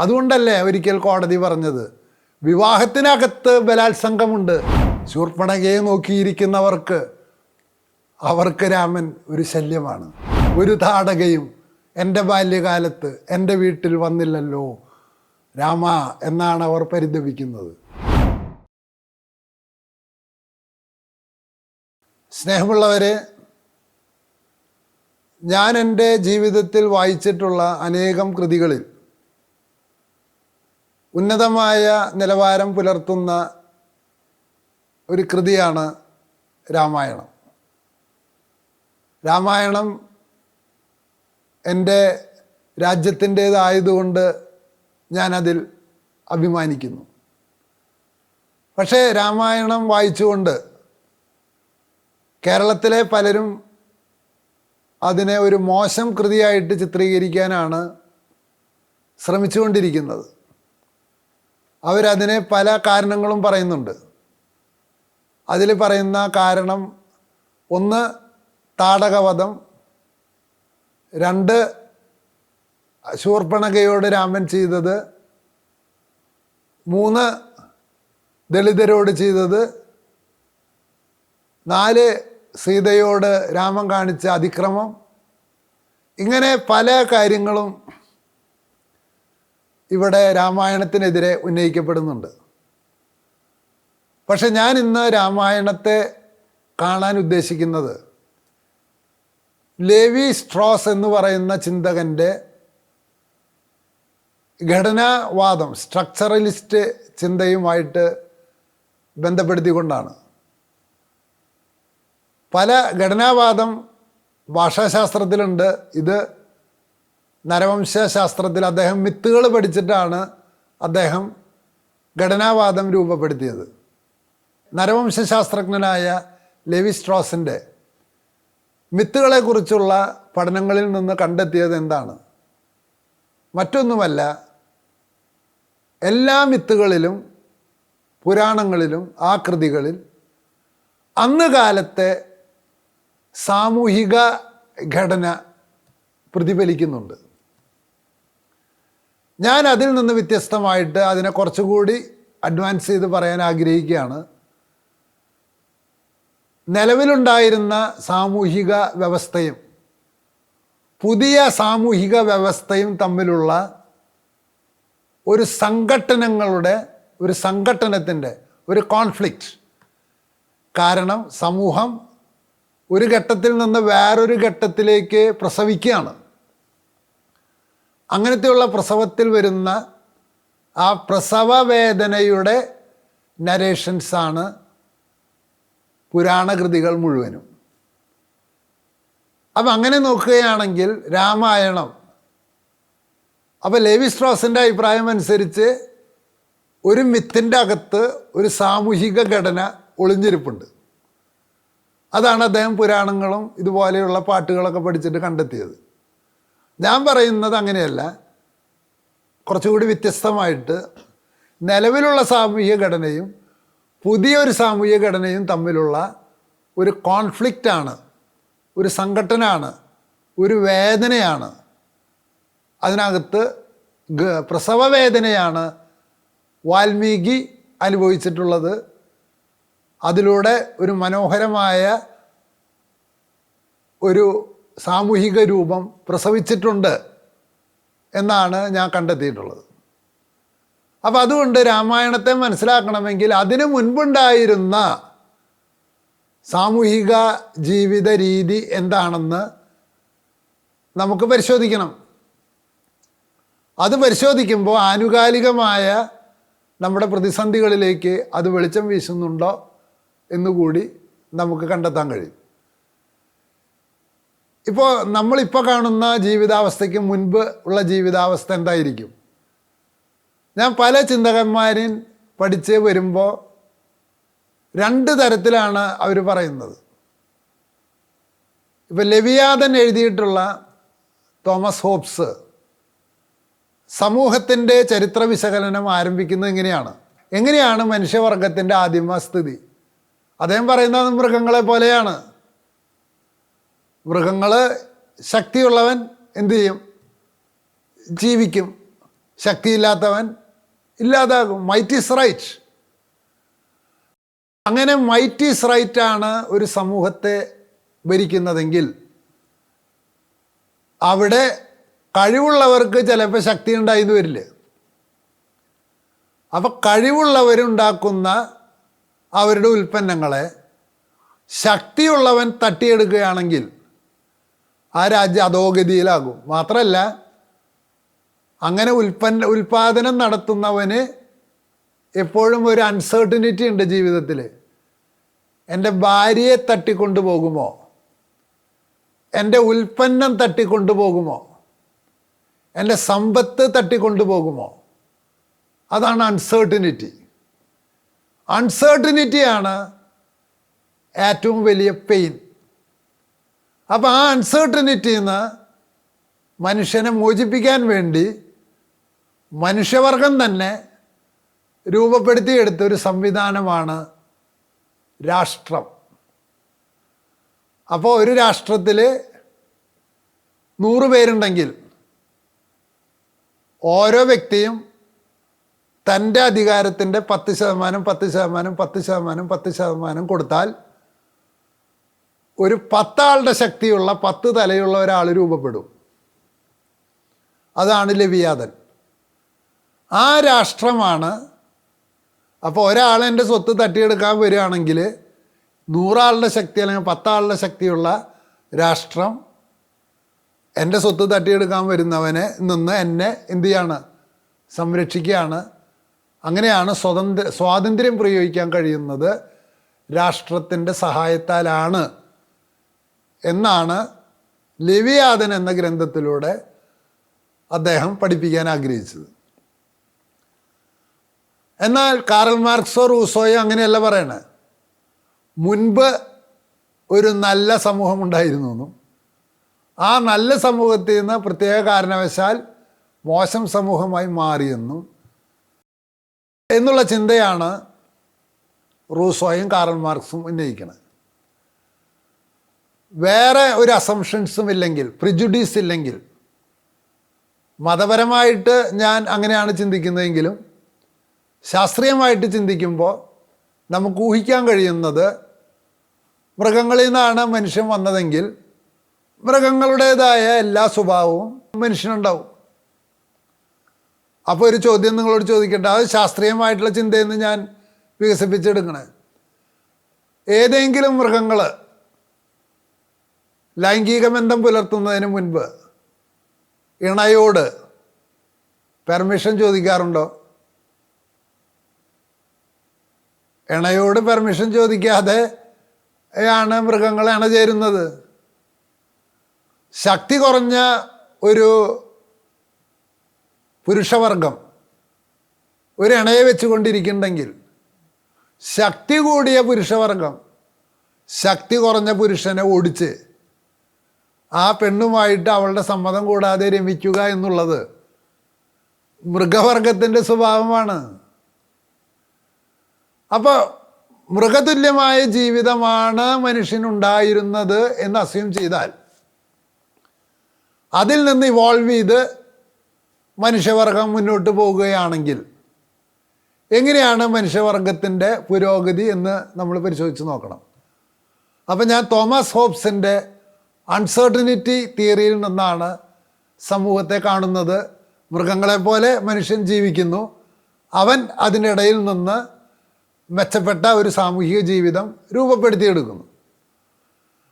അതുകൊണ്ടല്ലേ ഒരിക്കൽ കോടതി പറഞ്ഞത്, വിവാഹത്തിനകത്ത് ബലാത്സംഗമുണ്ട്. ശൂർപ്പണഖയെ നോക്കിയിരിക്കുന്നവർക്ക് അവർക്ക് രാമൻ ഒരു ശല്യമാണ്. ഒരു താടകയും എൻ്റെ ബാല്യകാലത്ത് എൻ്റെ വീട്ടിൽ വന്നില്ലല്ലോ രാമ എന്നാണ് അവർ പരിതപിക്കുന്നത്. സ്നേഹമുള്ളവരെ, ഞാൻ എൻ്റെ ജീവിതത്തിൽ വായിച്ചിട്ടുള്ള അനേകം കൃതികളിൽ ഉന്നതമായ നിലവാരം പുലർത്തുന്ന ഒരു കൃതിയാണ് രാമായണം. രാമായണം എൻ്റെ രാജ്യത്തിൻ്റേതായതുകൊണ്ട് ഞാനതിൽ അഭിമാനിക്കുന്നു. പക്ഷേ രാമായണം വായിച്ചുകൊണ്ട് കേരളത്തിലെ പലരും അതിനെ ഒരു മോശം കൃതിയായിട്ട് ചിത്രീകരിക്കാനാണ് ശ്രമിച്ചുകൊണ്ടിരിക്കുന്നത്. അവരതിനെ പല കാരണങ്ങളും പറയുന്നുണ്ട്. അതിൽ പറയുന്ന കാരണം, ഒന്ന് താടകവധം, രണ്ട് ശൂർപ്പണഖയോട് രാമൻ ചെയ്തത്, മൂന്ന് ദളിതരോട് ചെയ്തത്, നാല് സീതയോട് രാമൻ കാണിച്ച അതിക്രമം. ഇങ്ങനെ പല കാര്യങ്ങളും ഇവിടെ രാമായണത്തിനെതിരെ ഉന്നയിക്കപ്പെടുന്നുണ്ട്. പക്ഷെ ഞാൻ ഇന്ന് രാമായണത്തെ കാണാൻ ഉദ്ദേശിക്കുന്നത് ലേവി സ്ട്രോസ് എന്ന് പറയുന്ന ചിന്തകൻ്റെ ഘടനാവാദം, സ്ട്രക്ചറലിസ്റ്റ് ചിന്തയുമായിട്ട് ബന്ധപ്പെടുത്തിക്കൊണ്ടാണ്. പല ഘടനാവാദം ഭാഷാശാസ്ത്രത്തിലുണ്ട്. ഇത് നരവംശാസ്ത്രത്തിൽ അദ്ദേഹം മിത്തുകൾ പഠിച്ചിട്ടാണ് അദ്ദേഹം ഘടനാവാദം രൂപപ്പെടുത്തിയത്. നരവംശാസ്ത്രജ്ഞനായ ലേവി സ്ട്രോസിൻ്റെ മിത്തുകളെക്കുറിച്ചുള്ള പഠനങ്ങളിൽ നിന്ന് കണ്ടെത്തിയത് എന്താണ്? മറ്റൊന്നുമല്ല, എല്ലാ മിത്തുകളിലും പുരാണങ്ങളിലും ആ കൃതികളിൽ അന്ന് കാലത്തെ സാമൂഹിക ഘടന പ്രതിഫലിക്കുന്നുണ്ട്. ഞാൻ അതിൽ നിന്ന് വ്യത്യസ്തമായിട്ട് അതിനെ കുറച്ചുകൂടി അഡ്വാൻസ് ചെയ്ത് പറയാൻ ആഗ്രഹിക്കുകയാണ്. നിലവിലുണ്ടായിരുന്ന സാമൂഹിക വ്യവസ്ഥയും പുതിയ സാമൂഹിക വ്യവസ്ഥയും തമ്മിലുള്ള ഒരു സംഘട്ടനത്തിൻ്റെ ഒരു കോൺഫ്ലിക്റ്റ്. കാരണം സമൂഹം ഒരു ഘട്ടത്തിൽ നിന്ന് വേറൊരു ഘട്ടത്തിലേക്ക് പ്രസവിക്കുകയാണ്. അങ്ങനത്തെയുള്ള പ്രസവത്തിൽ വരുന്ന ആ പ്രസവ വേദനയുടെ നരേഷൻസാണ് പുരാണകൃതികൾ മുഴുവനും. അപ്പം അങ്ങനെ നോക്കുകയാണെങ്കിൽ രാമായണം, അപ്പോൾ ലേവി സ്ട്രോസിൻ്റെ അഭിപ്രായം അനുസരിച്ച് ഒരു മിത്തിൻ്റെ അകത്ത് ഒരു സാമൂഹിക ഘടന ഒളിഞ്ഞിരിപ്പുണ്ട്. അതാണ് അദ്ദേഹം പുരാണങ്ങളും ഇതുപോലെയുള്ള പാട്ടുകളൊക്കെ പഠിച്ചിട്ട് കണ്ടെത്തിയത്. ഞാൻ പറയുന്നത് അങ്ങനെയല്ല, കുറച്ചുകൂടി വ്യത്യസ്തമായിട്ട് നിലവിലുള്ള സാമൂഹിക ഘടനയും പുതിയൊരു സാമൂഹിക ഘടനയും തമ്മിലുള്ള ഒരു കോൺഫ്ലിക്റ്റാണ്, ഒരു സംഘട്ടനമാണ്, ഒരു വേദനയാണ്. അതിനകത്ത് പ്രസവ വേദനയാണ് വാൽമീകി അനുഭവിച്ചിട്ടുള്ളത്. അതിലൂടെ ഒരു മനോഹരമായ ഒരു സാമൂഹിക രൂപം പ്രസവിച്ചിട്ടുണ്ട് എന്നാണ് ഞാൻ കണ്ടെത്തിയിട്ടുള്ളത്. അപ്പോൾ അതുകൊണ്ട് രാമായണത്തെ മനസ്സിലാക്കണമെങ്കിൽ അതിനു മുൻപുണ്ടായിരുന്ന സാമൂഹിക ജീവിത രീതി എന്താണെന്ന് നമുക്ക് പരിശോധിക്കണം. അത് പരിശോധിക്കുമ്പോൾ ആനുകാലികമായ നമ്മുടെ പ്രതിസന്ധികളിലേക്ക് അത് വെളിച്ചം വീശുന്നുണ്ടോ എന്നുകൂടി നമുക്ക് കണ്ടെത്താൻ കഴിയും. ഇപ്പോൾ നമ്മളിപ്പോൾ കാണുന്ന ജീവിതാവസ്ഥയ്ക്ക് മുൻപ് ഉള്ള ജീവിതാവസ്ഥ എന്തായിരിക്കും? ഞാൻ പല ചിന്തകന്മാരും പഠിച്ച് വരുമ്പോൾ രണ്ട് തരത്തിലാണ് അവർ പറയുന്നത്. ഇപ്പോൾ ലെവിയാതൻ എഴുതിയിട്ടുള്ള തോമസ് ഹോബ്സ് സമൂഹത്തിൻ്റെ ചരിത്ര വിശകലനം ആരംഭിക്കുന്നത് എങ്ങനെയാണ് മനുഷ്യവർഗത്തിൻ്റെ ആദിമസ്ഥിതി? അദ്ദേഹം പറയുന്നത് മൃഗങ്ങളെ പോലെയാണ്. മൃഗങ്ങൾ ശക്തിയുള്ളവൻ എന്തു ചെയ്യും? ജീവിക്കും. ശക്തിയില്ലാത്തവൻ ഇല്ലാതാകും. Might is right. അങ്ങനെ മൈറ്റ് ഈസ് റൈറ്റ് ആണ് ഒരു സമൂഹത്തെ ഭരിക്കുന്നതെങ്കിൽ അവിടെ കഴിവുള്ളവർക്ക് ചിലപ്പോൾ ശക്തി ഉണ്ടായിന്ന് വരില്ല. അപ്പം കഴിവുള്ളവരുണ്ടാക്കുന്ന അവരുടെ ഉൽപ്പന്നങ്ങളെ ശക്തിയുള്ളവൻ തട്ടിയെടുക്കുകയാണെങ്കിൽ ആ രാജ്യം അധോഗതിയിലാകും. മാത്രമല്ല, അങ്ങനെ ഉൽപ്പാദനം നടത്തുന്നവന് എപ്പോഴും ഒരു അൺസർട്ടനിറ്റി ഉണ്ട് ജീവിതത്തിൽ. എൻ്റെ ഭാര്യയെ തട്ടിക്കൊണ്ടു പോകുമോ, എൻ്റെ ഉൽപ്പന്നം തട്ടിക്കൊണ്ടു പോകുമോ, എൻ്റെ സമ്പത്ത് തട്ടിക്കൊണ്ടു പോകുമോ? അതാണ് അൺസർട്ടനിറ്റി. അൺസർട്ടനിറ്റിയാണ് ഏറ്റവും വലിയ പെയിൻ. അപ്പോൾ ആ അൺസർട്ടനിറ്റിയിൽ നിന്ന് മനുഷ്യനെ മോചിപ്പിക്കാൻ വേണ്ടി മനുഷ്യവർഗം തന്നെ രൂപപ്പെടുത്തിയെടുത്ത ഒരു സംവിധാനമാണ് രാഷ്ട്രം. അപ്പോൾ ഒരു രാഷ്ട്രത്തിൽ 100 പേരുണ്ടെങ്കിൽ ഓരോ വ്യക്തിയും തൻ്റെ അധികാരത്തിൻ്റെ 10% 10% 10% 10% കൊടുത്താൽ ഒരു 10 ആളുടെ ശക്തിയുള്ള 10 തലയുള്ള ഒരാൾ രൂപപ്പെടും. അതാണ് ലെവിയാഥൻ. ആ രാഷ്ട്രമാണ്. അപ്പോൾ ഒരാൾ എൻ്റെ സ്വത്ത് തട്ടിയെടുക്കാൻ വരികയാണെങ്കിൽ 100 ആളുടെ ശക്തി അല്ലെങ്കിൽ 10 ആളുടെ ശക്തിയുള്ള രാഷ്ട്രം എൻ്റെ സ്വത്ത് തട്ടിയെടുക്കാൻ വരുന്നവനെ നിന്ന് എന്നെ എന്തു ചെയ്യാണ്? സംരക്ഷിക്കുകയാണ്. അങ്ങനെയാണ് സ്വാതന്ത്ര്യം പ്രയോഗിക്കാൻ കഴിയുന്നത് രാഷ്ട്രത്തിൻ്റെ സഹായത്താലാണ് എന്നാണ് ലെവിയാഥൻ എന്ന ഗ്രന്ഥത്തിലൂടെ അദ്ദേഹം പഠിപ്പിക്കാൻ ആഗ്രഹിച്ചത്. എന്നാൽ കാറൽ മാർക്സോ റൂസോയോ അങ്ങനെയല്ല പറയണേ. മുൻപ് ഒരു നല്ല സമൂഹം ഉണ്ടായിരുന്നു എന്നും ആ നല്ല സമൂഹത്തിൽ നിന്ന് പ്രത്യേക കാരണവശാൽ മോശം സമൂഹമായി മാറിയെന്നും എന്നുള്ള ചിന്തയാണ് റൂസോയും കാറൽ മാർക്സും ഉന്നയിക്കുന്നത്. വേറെ ഒരു അസംഷൻസും ഇല്ലെങ്കിൽ, പ്രിജുഡീസ് ഇല്ലെങ്കിൽ, മതപരമായിട്ട് ഞാൻ അങ്ങനെയാണ് ചിന്തിക്കുന്നതെങ്കിലും ശാസ്ത്രീയമായിട്ട് ചിന്തിക്കുമ്പോൾ നമുക്ക് ഊഹിക്കാൻ കഴിയുന്നത് മൃഗങ്ങളിൽ നിന്നാണ് മനുഷ്യൻ വന്നതെങ്കിൽ മൃഗങ്ങളുടേതായ എല്ലാ സ്വഭാവവും മനുഷ്യനുണ്ടാവും. അപ്പോൾ ഒരു ചോദ്യം നിങ്ങളോട് ചോദിക്കട്ടെ, അത് ശാസ്ത്രീയമായിട്ടുള്ള ചിന്തയെന്ന് ഞാൻ വികസിപ്പിച്ചെടുക്കണേ. ഏതെങ്കിലും മൃഗങ്ങൾ ലൈംഗിക ബന്ധം പുലർത്തുന്നതിന് മുൻപ് ഇണയോട് പെർമിഷൻ ചോദിക്കാറുണ്ടോ? ഇണയോട് പെർമിഷൻ ചോദിക്കാതെ ആണ് മൃഗങ്ങൾ ഇണ ചേരുന്നത്. ശക്തി കുറഞ്ഞ ഒരു പുരുഷവർഗം ഒരു ഇണയെ വെച്ചുകൊണ്ടിരിക്കുന്നുണ്ടെങ്കിൽ ശക്തി കൂടിയ പുരുഷവർഗം ശക്തി കുറഞ്ഞ പുരുഷനെ ഓടിച്ച് ആ പെണ്ണുമായിട്ട് അവളുടെ സമ്മതം കൂടാതെ രമിക്കുക എന്നുള്ളത് മൃഗവർഗത്തിൻ്റെ സ്വഭാവമാണ്. അപ്പോൾ മൃഗതുല്യമായ ജീവിതമാണ് മനുഷ്യനുണ്ടായിരുന്നത് എന്ന് അസ്യൂം ചെയ്താൽ അതിൽ നിന്ന് ഇവോൾവ് ചെയ്ത് മനുഷ്യവർഗം മുന്നോട്ട് പോവുകയാണെങ്കിൽ എങ്ങനെയാണ് മനുഷ്യവർഗത്തിൻ്റെ പുരോഗതി എന്ന് നമ്മൾ പരിശോധിച്ച് നോക്കണം. അപ്പം ഞാൻ തോമസ് ഹോബ്സിൻ്റെ അൺസർട്ടനിറ്റി തിയറിയിൽ നിന്നാണ് സമൂഹത്തെ കാണുന്നത്. മൃഗങ്ങളെപ്പോലെ മനുഷ്യൻ ജീവിക്കുന്നു, അവൻ അതിനിടയിൽ നിന്ന് മെച്ചപ്പെട്ട ഒരു സാമൂഹിക ജീവിതം രൂപപ്പെടുത്തിയെടുക്കുന്നു.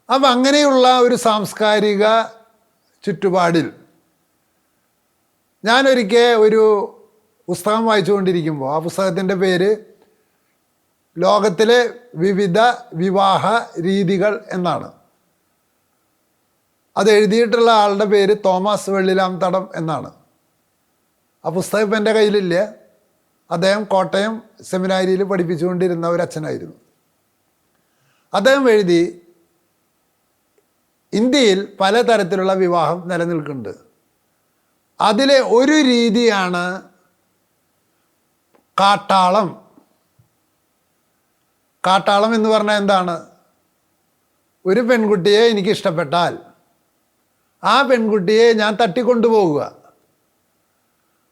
അപ്പം അങ്ങനെയുള്ള ഒരു സാംസ്കാരിക ചുറ്റുപാടിൽ ഞാനൊരിക്കൽ ഒരു പുസ്തകം വായിച്ചുകൊണ്ടിരിക്കുമ്പോൾ ആ പുസ്തകത്തിൻ്റെ പേര് ലോകത്തിലെ വിവിധ വിവാഹ രീതികൾ എന്നാണ്. അത് എഴുതിയിട്ടുള്ള ആളുടെ പേര് തോമസ് വെള്ളിലാംതടം എന്നാണ്. ആ പുസ്തകം ഇപ്പം എൻ്റെ കയ്യിലില്ല. അദ്ദേഹം കോട്ടയം സെമിനാരിയിൽ പഠിപ്പിച്ചുകൊണ്ടിരുന്ന ഒരു അച്ഛനായിരുന്നു. അദ്ദേഹം എഴുതി, ഇന്ത്യയിൽ പലതരത്തിലുള്ള വിവാഹം നിലനിൽക്കുന്നുണ്ട്. അതിലെ ഒരു രീതിയാണ് കാട്ടാളം. കാട്ടാളം എന്ന് പറഞ്ഞാൽ എന്താണ്? ഒരു പെൺകുട്ടിയെ എനിക്ക് ഇഷ്ടപ്പെട്ടാൽ ആ പെൺകുട്ടിയെ ഞാൻ തട്ടിക്കൊണ്ടുപോകുക,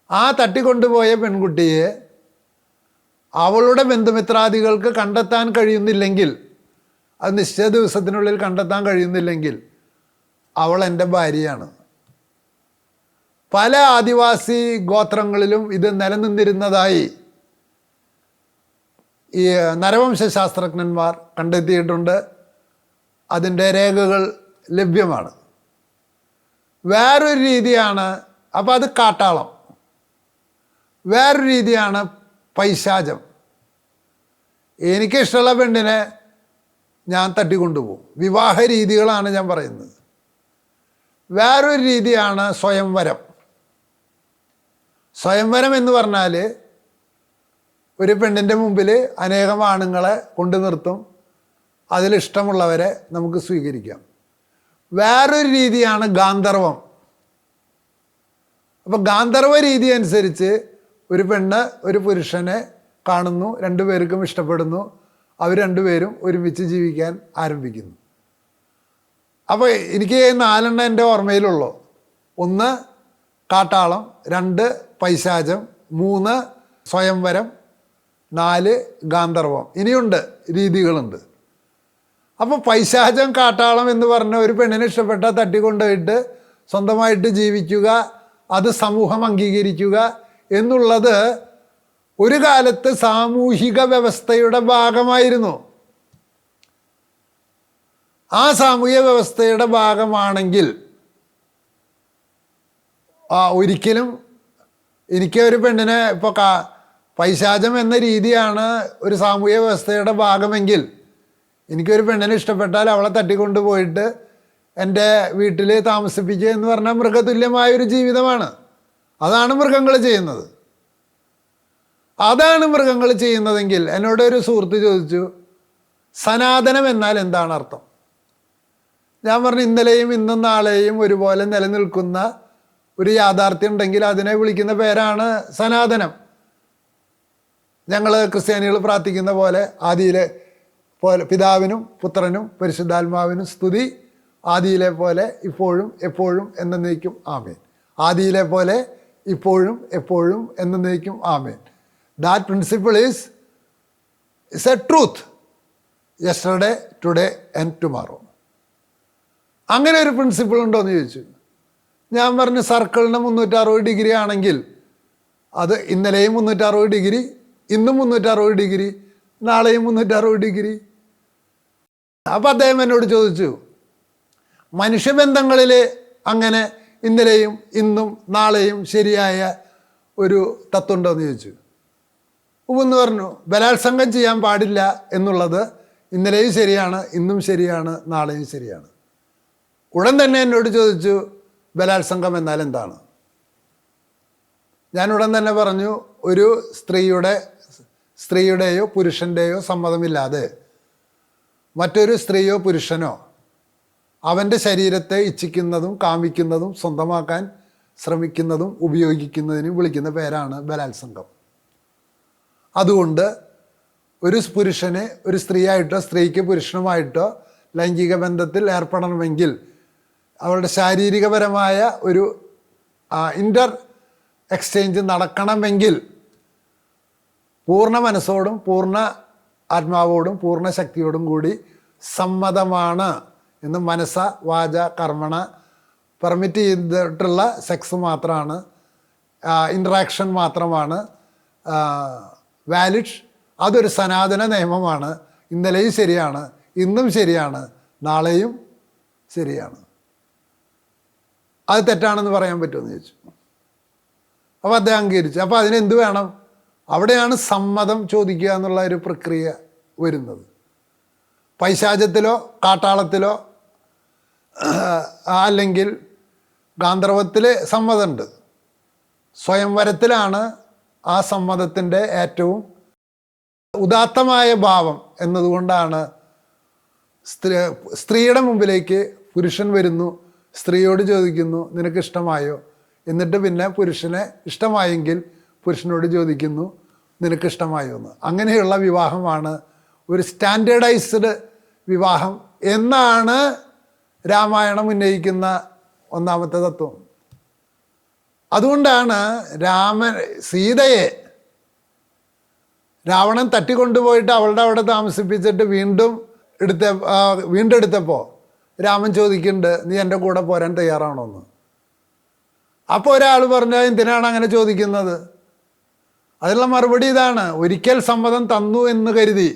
ആ തട്ടിക്കൊണ്ടുപോയ പെൺകുട്ടിയെ അവളുടെ ബന്ധുമിത്രാദികൾക്ക് കണ്ടെത്താൻ കഴിയുന്നില്ലെങ്കിൽ, അത് നിശ്ചിത ദിവസത്തിനുള്ളിൽ കണ്ടെത്താൻ കഴിയുന്നില്ലെങ്കിൽ അവൾ എൻ്റെ ഭാര്യയാണ്. പല ആദിവാസി ഗോത്രങ്ങളിലും ഇത് നിലനിന്നിരുന്നതായി ഈ നരവംശാസ്ത്രജ്ഞന്മാർ കണ്ടെത്തിയിട്ടുണ്ട്. അതിൻ്റെ രേഖകൾ ലഭ്യമാണ്. വേറൊരു രീതിയാണ്, അപ്പോൾ അത് കാട്ടാളം. വേറൊരു രീതിയാണ് പൈശാചം. എനിക്കിഷ്ടമുള്ള പെണ്ണിനെ ഞാൻ തട്ടിക്കൊണ്ടുപോകും. വിവാഹ രീതികളാണ് ഞാൻ പറയുന്നത്. വേറൊരു രീതിയാണ് സ്വയംവരം. സ്വയംവരം എന്ന് പറഞ്ഞാൽ ഒരു പെണ്ണിൻ്റെ മുമ്പിൽ അനേകം ആണുങ്ങളെ കൊണ്ടു നിർത്തും, അതിലിഷ്ടമുള്ളവരെ നമുക്ക് സ്വീകരിക്കാം. വേറൊരു രീതിയാണ് ഗാന്ധർവം. അപ്പോൾ ഗാന്ധർവ രീതി അനുസരിച്ച് ഒരു പെണ്ണ് ഒരു പുരുഷനെ കാണുന്നു, രണ്ടുപേർക്കും ഇഷ്ടപ്പെടുന്നു, അവർ രണ്ടുപേരും ഒരുമിച്ച് ജീവിക്കാൻ ആരംഭിക്കുന്നു. അപ്പോൾ എനിക്ക് 4 എൻ്റെ ഓർമ്മയിലുള്ളൂ. 1 കാട്ടാളം, 2 പൈശാചം, 3 സ്വയംവരം, 4 ഗാന്ധർവം. ഇനിയുണ്ട്, രീതികളുണ്ട്. അപ്പോൾ പൈശാചം, കാട്ടാളം എന്ന് പറഞ്ഞ ഒരു പെണ്ണിനെ ഇഷ്ടപ്പെട്ടാൽ തട്ടിക്കൊണ്ടുപോയിട്ട് സ്വന്തമായിട്ട് ജീവിക്കുക, അത് സമൂഹം അംഗീകരിക്കുക എന്നുള്ളത് ഒരു കാലത്ത് സാമൂഹിക വ്യവസ്ഥയുടെ ഭാഗമായിരുന്നു. ആ സാമൂഹിക വ്യവസ്ഥയുടെ ഭാഗമാണെങ്കിൽ ഒരിക്കലും എനിക്ക് ഒരു പെണ്ണിനെ ഇപ്പോൾ പൈശാചം എന്ന രീതിയാണ് ഒരു സാമൂഹിക വ്യവസ്ഥയുടെ ഭാഗമെങ്കിൽ എനിക്കൊരു പെണ്ണിനെ ഇഷ്ടപ്പെട്ടാൽ അവളെ തട്ടിക്കൊണ്ടുപോയിട്ട് എൻ്റെ വീട്ടിൽ താമസിപ്പിക്കുക എന്ന് പറഞ്ഞാൽ മൃഗതുല്യമായൊരു ജീവിതമാണ്. അതാണ് മൃഗങ്ങൾ ചെയ്യുന്നത്. അതാണ് മൃഗങ്ങൾ ചെയ്യുന്നതെങ്കിൽ എന്നോടൊരു സുഹൃത്ത് ചോദിച്ചു, സനാതനം എന്നാൽ എന്താണ് അർത്ഥം? ഞാൻ പറഞ്ഞു, ഇന്നലെയും ഇന്നും നാളെയും ഒരുപോലെ നിലനിൽക്കുന്ന ഒരു യാഥാർത്ഥ്യം ഉണ്ടെങ്കിൽ അതിനെ വിളിക്കുന്ന പേരാണ് സനാതനം. ഞങ്ങൾ ക്രിസ്ത്യാനികൾ പ്രാർത്ഥിക്കുന്ന പോലെ ആദിയിലെ പോലെ പിതാവിനും പുത്രനും പരിശുദ്ധാത്മാവിനും സ്തുതി, ആദിയിലെ പോലെ ഇപ്പോഴും എപ്പോഴും എന്നേക്കും ആമേൻ. ആദിയിലെ പോലെ ഇപ്പോഴും എപ്പോഴും എന്നേക്കും ആമേൻ. That principle is a truth, yesterday, today and tomorrow. അങ്ങനെ ഒരു പ്രിൻസിപ്പിൾ ഉണ്ടോ എന്ന് ചോദിച്ചു. ഞാൻ പറഞ്ഞു, സർക്കിളിന് 360 ഡിഗ്രി ആണെങ്കിൽ അത് ഇന്നലെയും 360 ഡിഗ്രി, ഇന്നും 360 ഡിഗ്രി, നാളെയും 360 ഡിഗ്രി. അപ്പം അദ്ദേഹം എന്നോട് ചോദിച്ചു, മനുഷ്യബന്ധങ്ങളിൽ അങ്ങനെ ഇന്നലെയും ഇന്നും നാളെയും ശരിയായ ഒരു തത്വം ഉണ്ടോ എന്ന് ചോദിച്ചു. എന്ന് പറഞ്ഞു, ബലാത്സംഗം ചെയ്യാൻ പാടില്ല എന്നുള്ളത് ഇന്നലെയും ശരിയാണ്, ഇന്നും ശരിയാണ്, നാളെയും ശരിയാണ്. ഉടൻ തന്നെ എന്നോട് ചോദിച്ചു, ബലാത്സംഗം എന്നാൽ എന്താണ്? ഞാൻ ഉടൻ തന്നെ പറഞ്ഞു, ഒരു സ്ത്രീയുടെയോ പുരുഷൻ്റെയോ സമ്മതമില്ലാതെ മറ്റൊരു സ്ത്രീയോ പുരുഷനോ അവൻ്റെ ശരീരത്തെ ഇച്ഛിക്കുന്നതും കാമിക്കുന്നതും സ്വന്തമാക്കാൻ ശ്രമിക്കുന്നതും ഉപയോഗിക്കുന്നതിനും വിളിക്കുന്ന പേരാണ് ബലാത്സംഗം. അതുകൊണ്ട് ഒരു പുരുഷന് ഒരു സ്ത്രീയായിട്ടോ സ്ത്രീക്ക് പുരുഷനുമായിട്ടോ ലൈംഗിക ബന്ധത്തിൽ ഏർപ്പെടണമെങ്കിൽ അവരുടെ ശാരീരികപരമായ ഒരു ഇൻ്റർ എക്സ്ചേഞ്ച് നടക്കണമെങ്കിൽ പൂർണ്ണ മനസ്സോടും പൂർണ്ണ ആത്മാവോടും പൂർണ്ണ ശക്തിയോടും കൂടി സമ്മതമാണ് എന്ന് മനസ്സ വാച കർമ്മണ പെർമിറ്റ് ചെയ്തിട്ടുള്ള സെക്സ് മാത്രമാണ്, ഇൻട്രാക്ഷൻ മാത്രമാണ് വാലിഡ്. അതൊരു സനാതന നിയമമാണ്. ഇന്നലെയും ശരിയാണ്, ഇന്നും ശരിയാണ്, നാളെയും ശരിയാണ്. അത് തെറ്റാണെന്ന് പറയാൻ പറ്റുമെന്ന് ചോദിച്ചു. അപ്പോൾ അദ്ദേഹം അംഗീകരിച്ചു. അപ്പോൾ അതിനെന്ത് വേണം? അവിടെയാണ് സമ്മതം ചോദിക്കുക എന്നുള്ള ഒരു പ്രക്രിയ വരുന്നത്. പൈശാചത്തിലോ കാട്ടാളത്തിലോ അല്ലെങ്കിൽ ഗാന്ധർവത്തിൽ സമ്മതമുണ്ട്. സ്വയംവരത്തിലാണ് ആ സമ്മതത്തിൻ്റെ ഏറ്റവും ഉദാത്തമായ ഭാവം എന്നതുകൊണ്ടാണ് സ്ത്രീയുടെ മുമ്പിലേക്ക് പുരുഷൻ വരുന്നു, സ്ത്രീയോട് ചോദിക്കുന്നു നിനക്ക് ഇഷ്ടമായോ, എന്നിട്ട് പിന്നെ പുരുഷനെ ഇഷ്ടമായെങ്കിൽ പുരുഷനോട് ചോദിക്കുന്നു നിനക്ക് ഇഷ്ടമായോ എന്ന്. അങ്ങനെയുള്ള വിവാഹമാണ് ഒരു സ്റ്റാൻഡേർഡൈസ്ഡ് വിവാഹം എന്നാണ് രാമായണം ഉന്നയിക്കുന്ന ഒന്നാമത്തെ തത്വം. അതുകൊണ്ടാണ് സീതയെ രാവണൻ തട്ടിക്കൊണ്ടുപോയിട്ട് അവളുടെ അവിടെ താമസിപ്പിച്ചിട്ട് വീണ്ടെടുത്തപ്പോൾ രാമൻ ചോദിക്കുന്നുണ്ട്, നീ എൻ്റെ കൂടെ പോരാൻ തയ്യാറാണോ എന്ന്. അപ്പോൾ ഒരാൾ പറഞ്ഞാൽ എന്തിനാണ് അങ്ങനെ ചോദിക്കുന്നത്? അതിനുള്ള മറുപടി ഇതാണ്: ഒരിക്കൽ സമ്മതം തന്നു എന്ന് കരുതി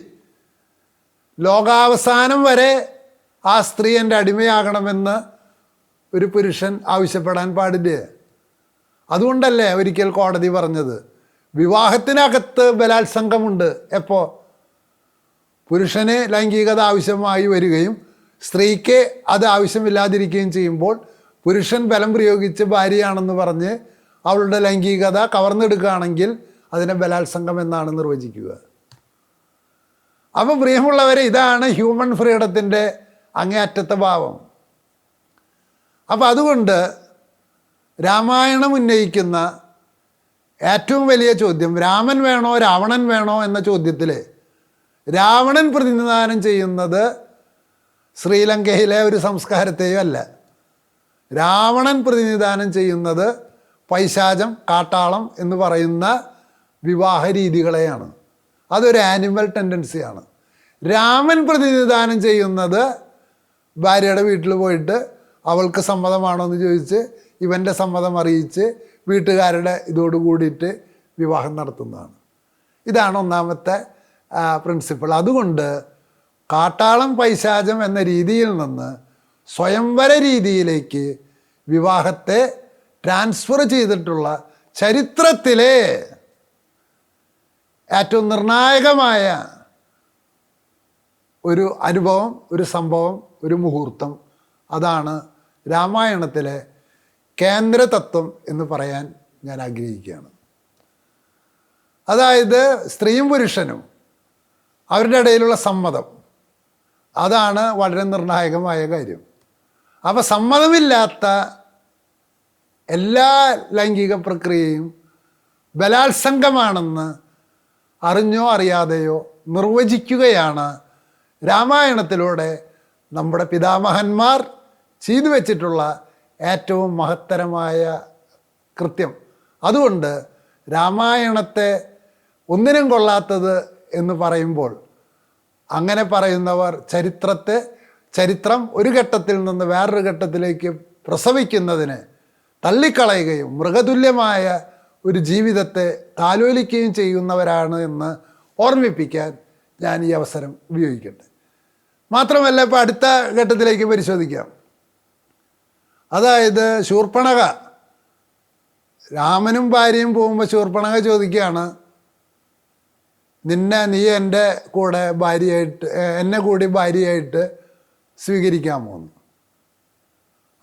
ലോകാവസാനം വരെ ആ സ്ത്രീ എൻ്റെ അടിമയാകണമെന്ന് ഒരു പുരുഷൻ ആവശ്യപ്പെടാൻ പാടില്ലേ? അതുകൊണ്ടല്ലേ ഒരിക്കൽ കോടതി പറഞ്ഞത് വിവാഹത്തിനകത്ത് ബലാത്സംഗമുണ്ട്. എപ്പോൾ പുരുഷന് ലൈംഗികത ആവശ്യമായി വരികയും സ്ത്രീക്ക് അത് ആവശ്യമില്ലാതിരിക്കുകയും ചെയ്യുമ്പോൾ പുരുഷൻ ബലം പ്രയോഗിച്ച് ഭാര്യയാണെന്ന് പറഞ്ഞ് അവളുടെ ലൈംഗികത കവർന്നെടുക്കുകയാണെങ്കിൽ അതിനെ ബലാത്സംഗം എന്നാണ് നിർവചിക്കുക. അപ്പോൾ പ്രിയമുള്ളവരെ, ഇതാണ് ഹ്യൂമൻ ഫ്രീഡത്തിൻ്റെ അങ്ങേയറ്റത്തെ ഭാവം. അപ്പം അതുകൊണ്ട് രാമായണം ഉന്നയിക്കുന്ന ഏറ്റവും വലിയ ചോദ്യം രാമൻ വേണോ രാവണൻ വേണോ എന്ന ചോദ്യത്തിൽ രാവണൻ പ്രതിനിധാനം ചെയ്യുന്നത് ശ്രീലങ്കയിലെ ഒരു സംസ്കാരത്തെയും അല്ല. രാവണൻ പ്രതിനിധാനം ചെയ്യുന്നത് പൈശാചം, കാട്ടാളം എന്ന് പറയുന്ന വിവാഹ രീതികളെയാണ്. അതൊരു ആനിമൽ ടെൻഡൻസിയാണ്. രാമൻ പ്രതിനിധാനം ചെയ്യുന്നത് ഭാര്യയുടെ വീട്ടിൽ പോയിട്ട് അവൾക്ക് സമ്മതമാണോ എന്ന് ചോദിച്ച് ഇവൻ്റെ സമ്മതം അറിയിച്ച് വീട്ടുകാരുടെ ഇതോട് കൂടിയിട്ട് വിവാഹം നടത്തുന്നതാണ്. ഇതാണ് ഒന്നാമത്തെ പ്രിൻസിപ്പിൾ. അതുകൊണ്ട് കാട്ടാളം പൈശാചം എന്ന രീതിയിൽ നിന്ന് സ്വയംവര രീതിയിലേക്ക് വിവാഹത്തെ ട്രാൻസ്ഫർ ചെയ്തിട്ടുള്ള ചരിത്രത്തിലെ ഏറ്റവും നിർണായകമായ ഒരു അനുഭവം, ഒരു സംഭവം, ഒരു മുഹൂർത്തം, അതാണ് രാമായണത്തിലെ കേന്ദ്ര തത്വം എന്ന് പറയാൻ ഞാൻ ആഗ്രഹിക്കുകയാണ്. അതായത് സ്ത്രീയും പുരുഷനും അവരുടെ ഇടയിലുള്ള സമ്മതം, അതാണ് വളരെ നിർണായകമായ കാര്യം. അപ്പോൾ സമ്മതമില്ലാത്ത എല്ലാ ലൈംഗിക പ്രക്രിയയും ബലാത്സംഗമാണെന്ന് അറിഞ്ഞോ അറിയാതെയോ നിർവചിക്കുകയാണ് രാമായണത്തിലൂടെ നമ്മുടെ പിതാമഹന്മാർ ചെയ്തു വച്ചിട്ടുള്ള ഏറ്റവും മഹത്തരമായ കൃത്യം. അതുകൊണ്ട് രാമായണത്തെ ഒന്നിനും കൊള്ളാത്തത് എന്ന് പറയുമ്പോൾ അങ്ങനെ പറയുന്നവർ ചരിത്രം ഒരു ഘട്ടത്തിൽ നിന്ന് വേറൊരു ഘട്ടത്തിലേക്ക് പ്രസവിക്കുന്നതിന് തള്ളിക്കളയുകയും മൃഗതുല്യമായ ഒരു ജീവിതത്തെ താലോലിക്കുകയും ചെയ്യുന്നവരാണ് എന്ന് ഓർമ്മിപ്പിക്കാൻ ഞാൻ ഈ അവസരം ഉപയോഗിക്കട്ടെ. മാത്രമല്ല, ഇപ്പോൾ അടുത്ത ഘട്ടത്തിലേക്ക് പരിശോധിക്കാം. അതായത് ശൂർപ്പണഖ, രാമനും ഭാര്യയും പോകുമ്പോൾ ശൂർപ്പണഖ ചോദിക്കുകയാണ്, നീ എൻ്റെ കൂടെ ഭാര്യയായിട്ട് എന്നെ കൂടി ഭാര്യയായിട്ട് സ്വീകരിക്കാമോ എന്ന്.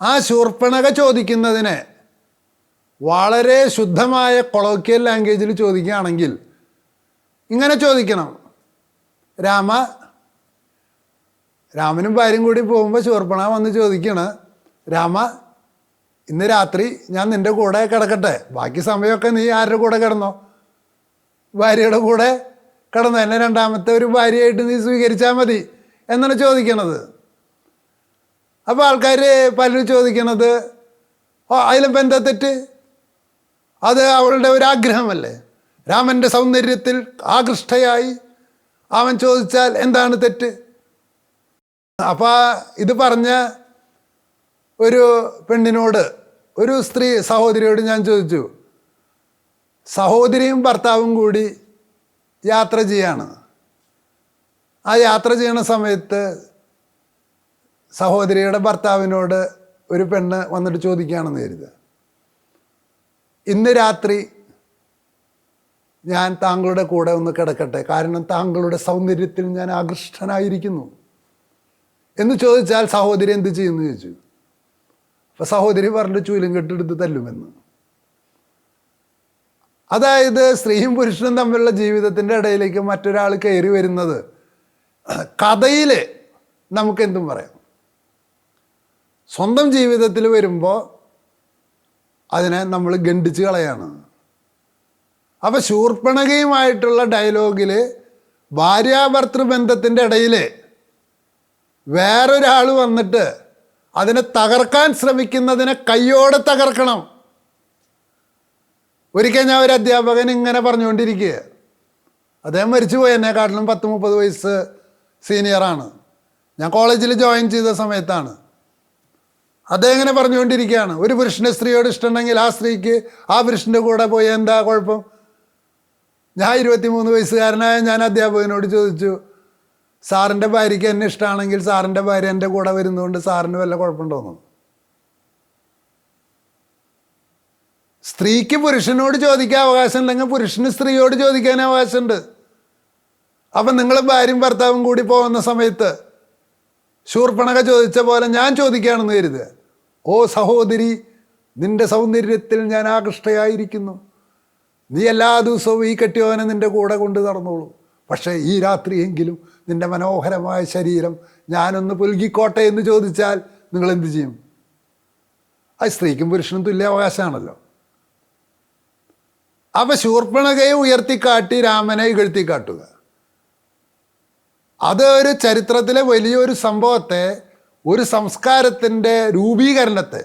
ആ ശൂർപ്പണഖ ചോദിക്കുന്നതിന് വളരെ ശുദ്ധമായ കൊളോക്കിയൽ ലാംഗ്വേജിൽ ചോദിക്കുകയാണെങ്കിൽ ഇങ്ങനെ ചോദിക്കണം: രാമനും ഭാര്യയും കൂടി പോകുമ്പോൾ ശൂർപ്പണഖ വന്ന് ചോദിക്കണം, രാമ, ഇന്ന് രാത്രി ഞാൻ നിൻ്റെ കൂടെ കിടക്കട്ടെ? ബാക്കി സമയമൊക്കെ നീ ആരുടെ കൂടെ കിടന്നോ? ഭാര്യയുടെ കൂടെ കിടന്നു, എന്നെ രണ്ടാമത്തെ ഒരു ഭാര്യയായിട്ട് നീ സ്വീകരിച്ചാൽ മതി എന്നാണ് ചോദിക്കണത്. അപ്പോൾ ആൾക്കാർ പലരും ചോദിക്കണത്, അതിലിപ്പോൾ എന്താ തെറ്റ്? അത് അവളുടെ ഒരു ആഗ്രഹമല്ലേ? രാമൻ്റെ സൗന്ദര്യത്തിൽ ആകൃഷ്ടയായി അവൻ ചോദിച്ചാൽ എന്താണ് തെറ്റ്? അപ്പോൾ ഇത് പറഞ്ഞ ഒരു പെണ്ണിനോട്, ഒരു സ്ത്രീ സഹോദരിയോട് ഞാൻ ചോദിച്ചു, സഹോദരിയും ഭർത്താവും കൂടി യാത്ര ചെയ്യാണ്. ആ യാത്ര ചെയ്യണ സമയത്ത് സഹോദരിയുടെ ഭർത്താവിനോട് ഒരു പെണ്ണ് വന്നിട്ട് ചോദിക്കുകയാണെന്ന് കരുതുക, ഇന്ന് രാത്രി ഞാൻ താങ്കളുടെ കൂടെ ഒന്ന് കിടക്കട്ടെ, കാരണം താങ്കളുടെ സൗന്ദര്യത്തിൽ ഞാൻ ആകൃഷ്ടനായിരിക്കുന്നു എന്ന് ചോദിച്ചാൽ സഹോദരി എന്ത് ചെയ്യുമെന്ന് ചോദിച്ചു. അപ്പോൾ സഹോദരി പറഞ്ഞു, ചൂലും കെട്ടെടുത്ത് തല്ലുമെന്ന്. അതായത് സ്ത്രീയും പുരുഷനും തമ്മിലുള്ള ജീവിതത്തിൻ്റെ ഇടയിലേക്ക് മറ്റൊരാൾ കയറി വരുന്നത് കഥയിൽ നമുക്കെന്തും പറയാം. സ്വന്തം ജീവിതത്തിൽ വരുമ്പോൾ അതിനെ നമ്മൾ ഗണ്ഡിച്ച് കളയാണ്. അപ്പോൾ ശൂർപ്പണഖയുമായിട്ടുള്ള ഡയലോഗിൽ ഭാര്യാഭർത്തൃബന്ധത്തിൻ്റെ ഇടയിൽ വേറൊരാൾ വന്നിട്ട് അതിനെ തകർക്കാൻ ശ്രമിക്കുന്നതിനെ കയ്യോടെ തകർക്കണം. ഒരിക്കൽ ഞാൻ ഒരു അധ്യാപകൻ ഇങ്ങനെ പറഞ്ഞുകൊണ്ടിരിക്കുക, അദ്ദേഹം മരിച്ചുപോയി, എന്നെക്കാട്ടിലും 10-30 വയസ്സ് സീനിയറാണ്. ഞാൻ കോളേജിൽ ജോയിൻ ചെയ്ത സമയത്താണ്. അദ്ദേഹം ഇങ്ങനെ പറഞ്ഞുകൊണ്ടിരിക്കുകയാണ്, ഒരു പുരുഷന് സ്ത്രീയോട് ഇഷ്ടമുണ്ടെങ്കിൽ ആ സ്ത്രീക്ക് ആ പുരുഷൻ്റെ കൂടെ പോയി എന്താ കുഴപ്പം? ഞാൻ 23 വയസ്സുകാരനായ ഞാൻ അധ്യാപകനോട് ചോദിച്ചു, സാറിൻ്റെ ഭാര്യയ്ക്ക് എന്നെ ഇഷ്ടമാണെങ്കിൽ സാറിൻ്റെ ഭാര്യ എൻ്റെ കൂടെ വരുന്നതുകൊണ്ട് സാറിന് വല്ല കുഴപ്പമുണ്ടോന്നു? സ്ത്രീക്ക് പുരുഷനോട് ചോദിക്കാൻ അവകാശം ഉണ്ടെങ്കിൽ പുരുഷന് സ്ത്രീയോട് ചോദിക്കാൻ അവകാശമുണ്ട്. അപ്പം നിങ്ങൾ ഭാര്യയും ഭർത്താവും കൂടി പോകുന്ന സമയത്ത് ശൂർപ്പണഖ ചോദിച്ച പോലെ ഞാൻ ചോദിക്കുകയാണെന്ന് കരുതുക, ഓ സഹോദരി, നിന്റെ സൗന്ദര്യത്തിൽ ഞാൻ ആകൃഷ്ടയായിരിക്കുന്നു, നീ എല്ലാ ദിവസവും ഈ കെട്ടിയവനെ നിൻ്റെ കൂടെ കൊണ്ട് നടന്നോളൂ, പക്ഷേ ഈ രാത്രിയെങ്കിലും നിൻ്റെ മനോഹരമായ ശരീരം ഞാനൊന്ന് പുൽകിക്കോട്ടെ എന്ന് ചോദിച്ചാൽ നിങ്ങൾ എന്ത് ചെയ്യും? അത് സ്ത്രീക്കും പുരുഷനും തുല്യ അവകാശമാണല്ലോ. അപ്പം ശൂർപ്പണഖയെ ഉയർത്തിക്കാട്ടി രാമനെ ഇകഴ്ത്തിക്കാട്ടുക, അത് ഒരു ചരിത്രത്തിലെ വലിയൊരു സംഭവത്തെ, ഒരു സംസ്കാരത്തിൻ്റെ രൂപീകരണത്തെ,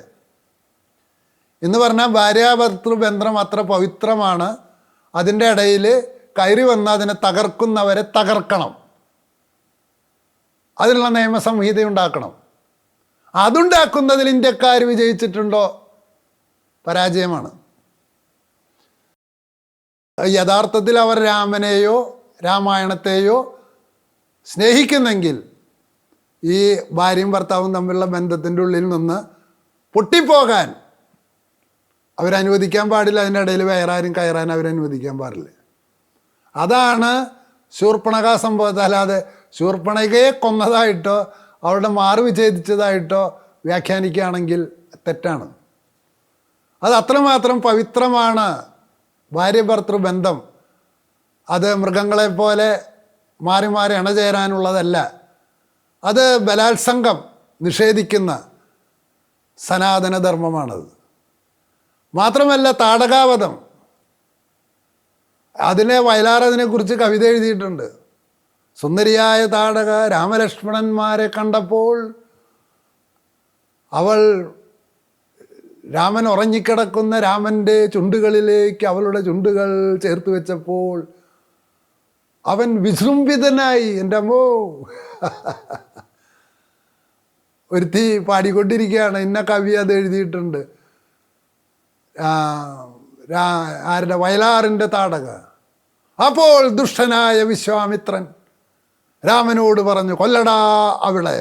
എന്ന് പറഞ്ഞാൽ ഭാര്യാഭർത്തൃ ബന്ധം അത്ര പവിത്രമാണ്, അതിൻ്റെ ഇടയിൽ കയറി വന്ന് അതിനെ തകർക്കുന്നവരെ തകർക്കണം, അതിനുള്ള നിയമസംഹിത ഉണ്ടാക്കണം. അതുണ്ടാക്കുന്നതിൽ ഇന്ത്യക്കാർ വിജയിച്ചിട്ടുണ്ടോ? പരാജയമാണ്. യഥാർത്ഥത്തിൽ അവർ രാമനെയോ രാമായണത്തെയോ സ്നേഹിക്കുന്നെങ്കിൽ ഈ ഭാര്യയും ഭർത്താവും തമ്മിലുള്ള ബന്ധത്തിൻ്റെ ഉള്ളിൽ നിന്ന് പൊട്ടിപ്പോകാൻ അവരനുവദിക്കാൻ പാടില്ല. അതിൻ്റെ ഇടയിൽ വേറെ ആരും കയറാൻ അവരനുവദിക്കാൻ പാടില്ല. അതാണ് ശൂർപ്പണഖ സംഭവത്തെ. അല്ലാതെ ശൂർപ്പണഖയെ കൊന്നതായിട്ടോ അവരുടെ മാറ് വിച്ഛേദിച്ചതായിട്ടോ വ്യാഖ്യാനിക്കുകയാണെങ്കിൽ തെറ്റാണ്. അത് അത്രമാത്രം പവിത്രമാണ് ഭാര്യ ഭർത്തൃ ബന്ധം. അത് മൃഗങ്ങളെപ്പോലെ മാറി മാറി അണചേരാനുള്ളതല്ല. അത് ബലാത്സംഗം നിഷേധിക്കുന്ന സനാതനധർമ്മമാണത്. മാത്രമല്ല താടകാവധം, വയലാർ അതിനെക്കുറിച്ച് കവിത എഴുതിയിട്ടുണ്ട്. സുന്ദരിയായ താടക രാമലക്ഷ്മണന്മാരെ കണ്ടപ്പോൾ അവൾ രാമൻ ഉറങ്ങിക്കിടക്കുന്ന രാമൻ്റെ ചുണ്ടുകളിലേക്ക് അവളുടെ ചുണ്ടുകൾ ചേർത്ത് വെച്ചപ്പോൾ അവൻ വിജൃംഭിതനായി. എൻ്റെ അമ്മോ, ഒരുത്തി പാടിക്കൊണ്ടിരിക്കുകയാണ്. ഇന്ന കവി അത് എഴുതിയിട്ടുണ്ട്. ആരുടെ? വയലാറിൻ്റെ താടക. അപ്പോൾ ദുഷ്ടനായ വിശ്വാമിത്രൻ രാമനോട് പറഞ്ഞു, കൊല്ലടാ അവളെ.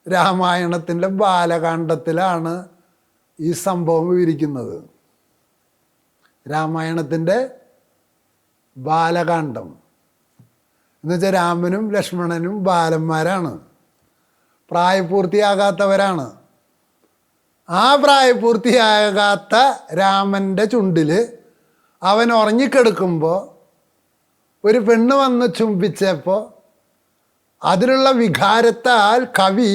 രാമായണത്തിൻ്റെ ബാലകാണ്ഡത്തിലാണ് ഈ സംഭവം വിവരിക്കുന്നത്. രാമായണത്തിൻ്റെ ബാലകാണ്ഡം എന്നുവെച്ചാൽ രാമനും ലക്ഷ്മണനും ബാലന്മാരാണ്, പ്രായപൂർത്തിയാകാത്തവരാണ്. ആ പ്രായപൂർത്തിയാകാത്ത രാമൻ്റെ ചുണ്ടിൽ അവൻ ഉറങ്ങിക്കെടുക്കുമ്പോൾ ഒരു പെണ്ണ് വന്ന് ചുംബിച്ചപ്പോൾ അതിലുള്ള വികാരത്താൽ കവി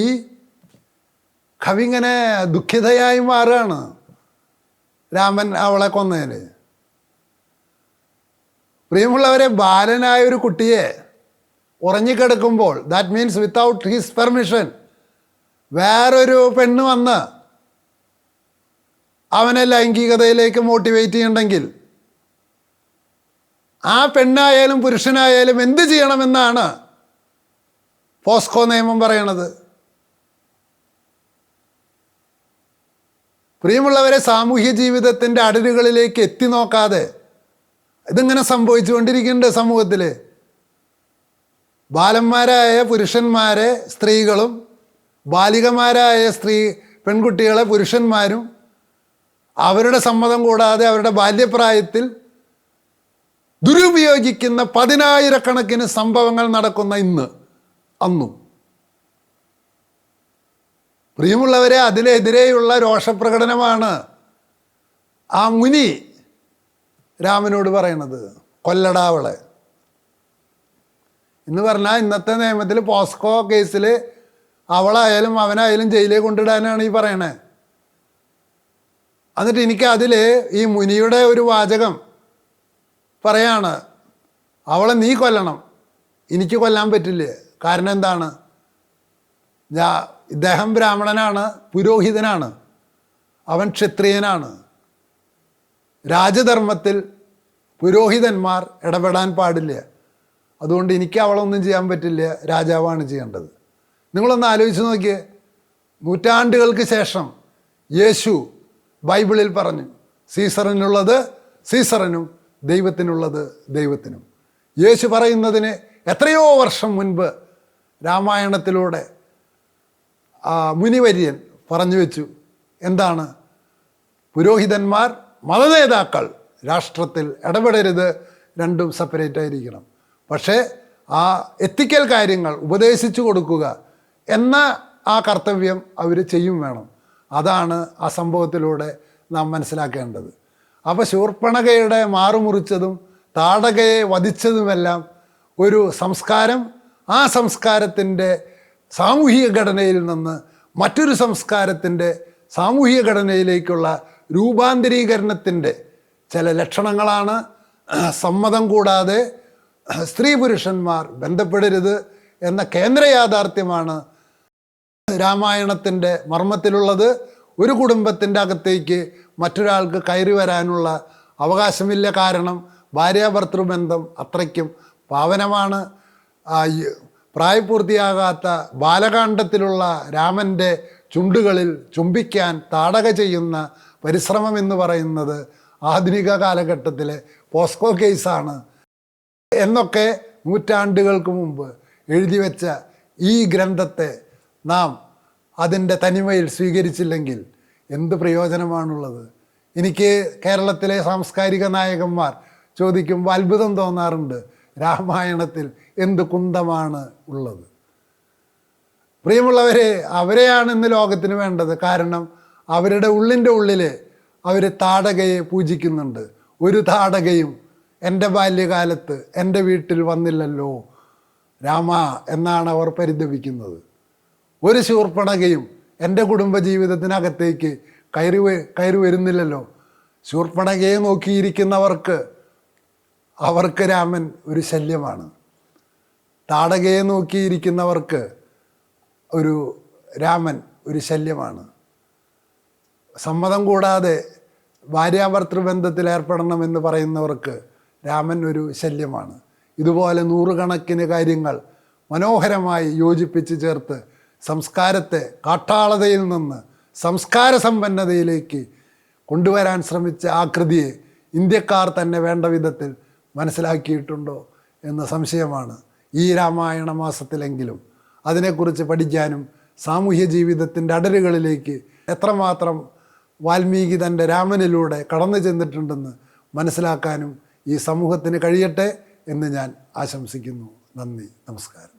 ഇങ്ങനെ ദുഃഖിതയായി മാറുകയാണ് രാമൻ അവളെ കൊന്നതിന്. പ്രിയമുള്ളവരെ, ബാലനായ ഒരു കുട്ടിയെ ഉറങ്ങിക്കിടക്കുമ്പോൾ, that means without his permission, വേറൊരു പെണ്ണ് വന്ന് അവനെ ലൈംഗികതയിലേക്ക് മോട്ടിവേറ്റ് ചെയ്യണമെങ്കിൽ ആ പെണ്ണായാലും പുരുഷനായാലും എന്ത് ചെയ്യണമെന്നാണ് പോസ്കോ നിയമം പറയണത്? പ്രിയമുള്ളവരെ, സാമൂഹ്യ ജീവിതത്തിൻ്റെ അടരുകളിലേക്ക് എത്തി നോക്കാതെ ഇതിങ്ങനെ സംഭവിച്ചുകൊണ്ടിരിക്കുന്നുണ്ട് സമൂഹത്തിൽ. ബാലന്മാരായ പുരുഷന്മാരെ സ്ത്രീകളും ബാലികമാരായ പെൺകുട്ടികളെ പുരുഷന്മാരും അവരുടെ സമ്മതം കൂടാതെ അവരുടെ ബാല്യപ്രായത്തിൽ ദുരുപയോഗിക്കുന്ന 10,000-കണക്കിന് സംഭവങ്ങൾ നടക്കുന്ന ഇന്ന് അന്നും. പ്രിയമുള്ളവരെ, അതിനെതിരെയുള്ള രോഷപ്രകടനമാണ് ആ മുനി രാമനോട് പറയണത്, കൊല്ലടാവളെ എന്ന് പറഞ്ഞാൽ ഇന്നത്തെ നിയമത്തിൽ പോസ്കോ കേസിൽ അവളായാലും അവനായാലും ജയിലിൽ കൊണ്ടിടാനാണ് ഈ പറയണേ. എന്നിട്ട് എനിക്ക് അതിൽ ഈ മുനിയുടെ ഒരു വാചകം പറയാണ്, അവളെ നീ കൊല്ലണം, എനിക്ക് കൊല്ലാൻ പറ്റില്ല. കാരണം എന്താണ്? ഇദ്ദേഹം ബ്രാഹ്മണനാണ്, പുരോഹിതനാണ്, അവൻ ക്ഷത്രിയനാണ്. രാജധർമ്മത്തിൽ പുരോഹിതന്മാർ ഇടപെടാൻ പാടില്ല. അതുകൊണ്ട് എനിക്ക് അവളൊന്നും ചെയ്യാൻ പറ്റില്ല, രാജാവാണ് ചെയ്യേണ്ടത്. നിങ്ങളൊന്ന് ആലോചിച്ച് നോക്കിയേ, നൂറ്റാണ്ടുകൾക്ക് ശേഷം യേശു ബൈബിളിൽ പറഞ്ഞു, സീസറിനുള്ളത് സീസറിനും ദൈവത്തിനുള്ളത് ദൈവത്തിനും. യേശു പറയുന്നതിന് എത്രയോ വർഷം മുൻപ് രാമായണത്തിലൂടെ മുനിവര്യൻ പറഞ്ഞു വെച്ചു. എന്താണ്? പുരോഹിതന്മാർ, മതനേതാക്കൾ രാഷ്ട്രത്തിൽ ഇടപെടരുത്, രണ്ടും സെപ്പറേറ്റ് ആയിരിക്കണം. പക്ഷേ ആ എത്തിക്കൽ കാര്യങ്ങൾ ഉപദേശിച്ചു കൊടുക്കുക എന്ന ആ കർത്തവ്യം അവർ ചെയ്യും വേണം. അതാണ് ആ സംഭവത്തിലൂടെ നാം മനസ്സിലാക്കേണ്ടത്. അപ്പോൾ ശൂർപ്പണഖയുടെ മാറുമുറിച്ചതും താടകയെ വധിച്ചതുമെല്ലാം ഒരു സംസ്കാരം, ആ സംസ്കാരത്തിൻ്റെ സാമൂഹിക ഘടനയിൽ നിന്ന് മറ്റൊരു സംസ്കാരത്തിൻ്റെ സാമൂഹിക ഘടനയിലേക്കുള്ള രൂപാന്തരീകരണത്തിൻ്റെ ചില ലക്ഷണങ്ങളാണ്. സമ്മതം കൂടാതെ സ്ത്രീ പുരുഷന്മാർ ബന്ധപ്പെടരുത് എന്ന കേന്ദ്ര യാഥാർത്ഥ്യമാണ് രാമായണത്തിൻ്റെ മർമ്മത്തിലുള്ളത്. ഒരു കുടുംബത്തിൻ്റെ അകത്തേക്ക് മറ്റൊരാൾക്ക് കയറി വരാനുള്ള അവകാശമില്ല. കാരണം ഭാര്യാഭർത്തൃബന്ധം അത്രയ്ക്കും പാവനമാണ്. പ്രായപൂർത്തിയാകാത്ത ബാലകാണ്ഡത്തിലുള്ള രാമൻ്റെ ചുണ്ടുകളിൽ ചുംബിക്കാൻ താടക ചെയ്യുന്ന പരിശ്രമം എന്ന് പറയുന്നത് ആധുനിക കാലഘട്ടത്തിലെ പോസ്കോ കേസാണ് എന്നൊക്കെ നൂറ്റാണ്ടുകൾക്ക് മുമ്പ് എഴുതി വെച്ച ഈ ഗ്രന്ഥത്തെ നാം അതിൻ്റെ തനിമയിൽ സ്വീകരിച്ചില്ലെങ്കിൽ എന്ത് പ്രയോജനമാണുള്ളത്? എനിക്ക് കേരളത്തിലെ സാംസ്കാരിക നായകന്മാർ ചോദിക്കുമ്പോൾ അത്ഭുതം തോന്നാറുണ്ട്, രാമായണത്തിൽ എന്ത് കുന്തമാണ് ഉള്ളത്? പ്രിയമുള്ളവരെ, അവരെയാണ് ഇന്ന് ലോകത്തിന് വേണ്ടത്. കാരണം അവരുടെ ഉള്ളിൻ്റെ ഉള്ളിൽ അവർ താടകയെ പൂജിക്കുന്നുണ്ട്. ഒരു താടകയും എൻ്റെ ബാല്യകാലത്ത് എൻ്റെ വീട്ടിൽ വന്നില്ലല്ലോ രാമ എന്നാണ് അവർ പരിതപിക്കുന്നത്. ഒരു ശൂർപ്പണഖയും എൻ്റെ കുടുംബജീവിതത്തിനകത്തേക്ക് കയറി വരുന്നില്ലല്ലോ. ശൂർപ്പണഖയെ നോക്കിയിരിക്കുന്നവർക്ക് അവർക്ക് രാമൻ ഒരു ശല്യമാണ്. താടകയെ നോക്കിയിരിക്കുന്നവർക്ക് രാമൻ ഒരു ശല്യമാണ്. സമ്മതം കൂടാതെ ഭാര്യാഭർത്തൃബന്ധത്തിൽ ഏർപ്പെടണമെന്ന് പറയുന്നവർക്ക് രാമൻ ഒരു ശല്യമാണ്. ഇതുപോലെ നൂറുകണക്കിന് കാര്യങ്ങൾ മനോഹരമായി യോജിപ്പിച്ച് ചേർത്ത് സംസ്കാരത്തെ കാട്ടാളതയിൽ നിന്ന് സംസ്കാര സമ്പന്നതയിലേക്ക് കൊണ്ടുവരാൻ ശ്രമിച്ച ആകൃതിയെ ഇന്ത്യക്കാർ തന്നെ വേണ്ട വിധത്തിൽ മനസ്സിലാക്കിയിട്ടുണ്ടോ എന്ന സംശയമാണ്. ഈ രാമായണ മാസത്തിലെങ്കിലും അതിനെക്കുറിച്ച് പഠിക്കാനും സാമൂഹ്യ ജീവിതത്തിൻ്റെ അടരുകളിലേക്ക് എത്രമാത്രം വാൽമീകി തൻ്റെ രാമനിലൂടെ കടന്നു ചെന്നിട്ടുണ്ടെന്ന് മനസ്സിലാക്കാനും ഈ സമൂഹത്തിന് കഴിയട്ടെ എന്ന് ഞാൻ ആശംസിക്കുന്നു. നന്ദി, നമസ്കാരം.